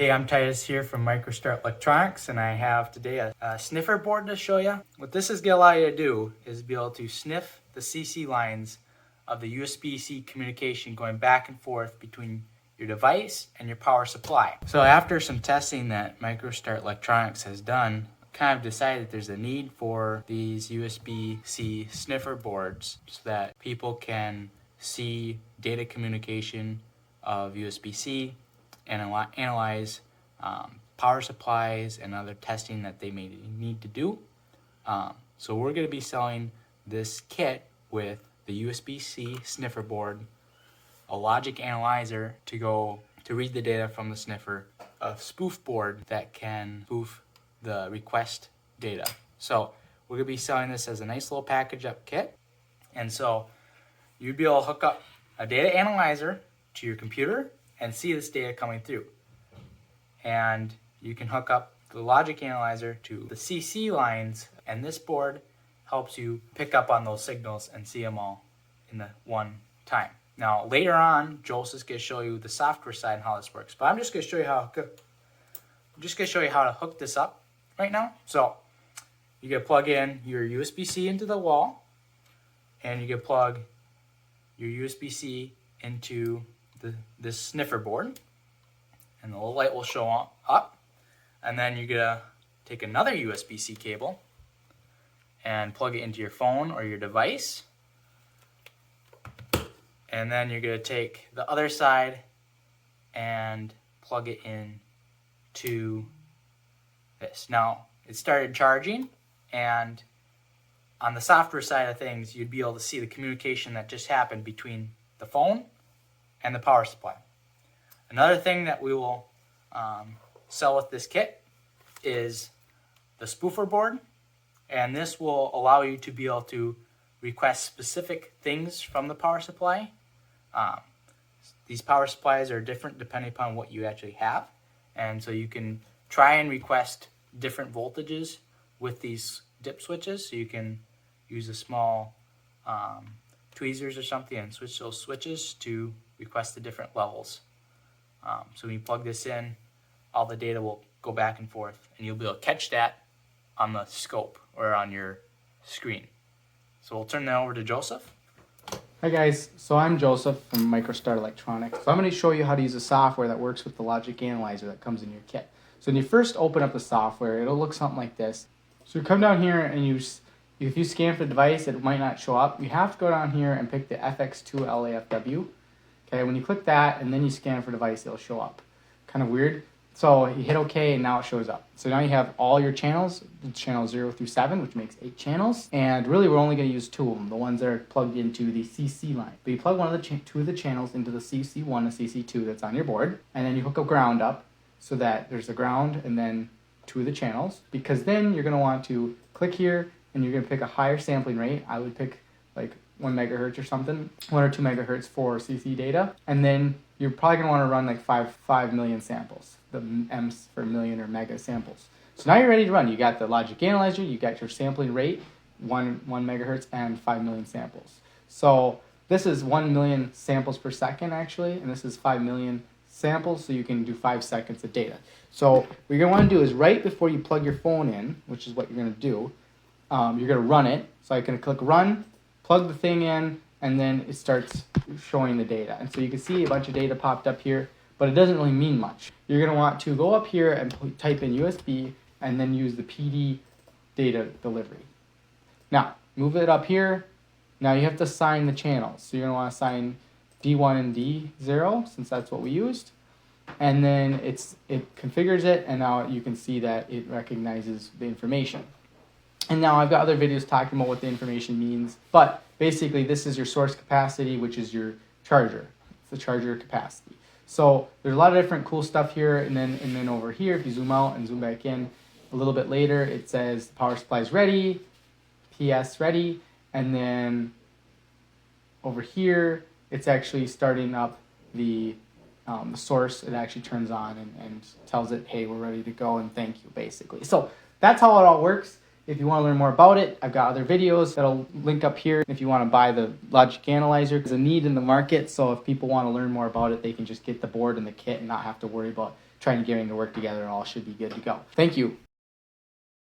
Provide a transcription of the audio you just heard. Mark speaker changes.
Speaker 1: Hey, I'm Titus here from MicroStart Electronics, and I have today a sniffer board to show you. What this is going to allow you to do is be able to sniff the CC lines of the USB-C communication going back and forth between your device and your power supply. So after some testing that MicroStart Electronics has done, kind of decided there's a need for these USB-C sniffer boards so that people can see data communication of USB-C and analyze power supplies and other testing that they may need to do. So we're going to be selling this kit with the USB-C sniffer board, a logic analyzer to read the data from the sniffer, a spoof board that can spoof the request data. So we're going to be selling this as a nice little package up kit. And so you'd be able to hook up a data analyzer to your computer and see this data coming through. And you can hook up the logic analyzer to the CC lines, and this board helps you pick up on those signals and see them all in the one time. Now later on, Joseph's going to show you the software side and how this works. But I'm just going to show you how to hook this up right now. So you can plug in your USB-C into the wall, and you can plug your USB-C into this sniffer board, and the little light will show up. And then you're gonna take another USB-C cable and plug it into your phone or your device, and then you're gonna take the other side and plug it in to this. Now it started charging, and on the software side of things, you'd be able to see the communication that just happened between the phone and the power supply. Another thing that we will sell with this kit is the spoofer board, and this will allow you to be able to request specific things from the power supply. These power supplies are different depending upon what you actually have, and so you can try and request different voltages with these dip switches. So you can use a small tweezers or something and switch those switches to request the different levels. So when you plug this in, all the data will go back and forth, and you'll be able to catch that on the scope or on your screen. So we'll turn that over to Joseph.
Speaker 2: Hi guys, so I'm Joseph from MicroStart Electronics. So I'm going to show you how to use the software that works with the logic analyzer that comes in your kit. So when you first open up the software, it'll look something like this. So you come down here and if you scan for the device, it might not show up. You have to go down here and pick the FX2 LAFW. Okay, when you click that and then you scan for device, it'll show up. Kind of weird. So you hit OK and now it shows up. So now you have all your channels, channels 0 through 7, which makes 8 channels. And really we're only going to use 2 of them, the ones that are plugged into the CC line. But you plug two of the channels into the CC1 and CC2 that's on your board, and then you hook a ground up so that there's a ground and then 2 of the channels. Because then you're going to want to click here and you're going to pick a higher sampling rate. I would pick like 1 megahertz or something, 1 or 2 megahertz for CC data, and then you're probably going to want to run like 5 million samples, the M's for million or mega samples. So now you're ready to run. You got the logic analyzer, you got your sampling rate, 1 megahertz, and 5 million samples. So this is 1 million samples per second actually, and this is 5 million samples, so you can do 5 seconds of data. So what you're going to want to do is right before you plug your phone in, which is what you're going to do, you're going to run it. So I can click run, plug the thing in, and then it starts showing the data. And so you can see a bunch of data popped up here, but it doesn't really mean much. You're going to want to go up here and type in USB and then use the PD data delivery. Now, move it up here. Now you have to assign the channels. So you're going to want to assign D1 and D0 since that's what we used. And then it configures it, and now you can see that it recognizes the information. And now I've got other videos talking about what the information means, but basically this is your source capacity, which is your charger. It's the charger capacity. So there's a lot of different cool stuff here, and then over here, if you zoom out and zoom back in a little bit later, it says the power supply is ready, PS ready, and then over here, it's actually starting up the source. It actually turns on and tells it, hey, we're ready to go, and thank you, basically. So that's how it all works. If you want to learn more about it, I've got other videos that'll link up here. If you want to buy the logic analyzer, there's a need in the market, so if people want to learn more about it, they can just get the board and the kit and not have to worry about trying to get everything to work together, and all should be good to go. Thank you.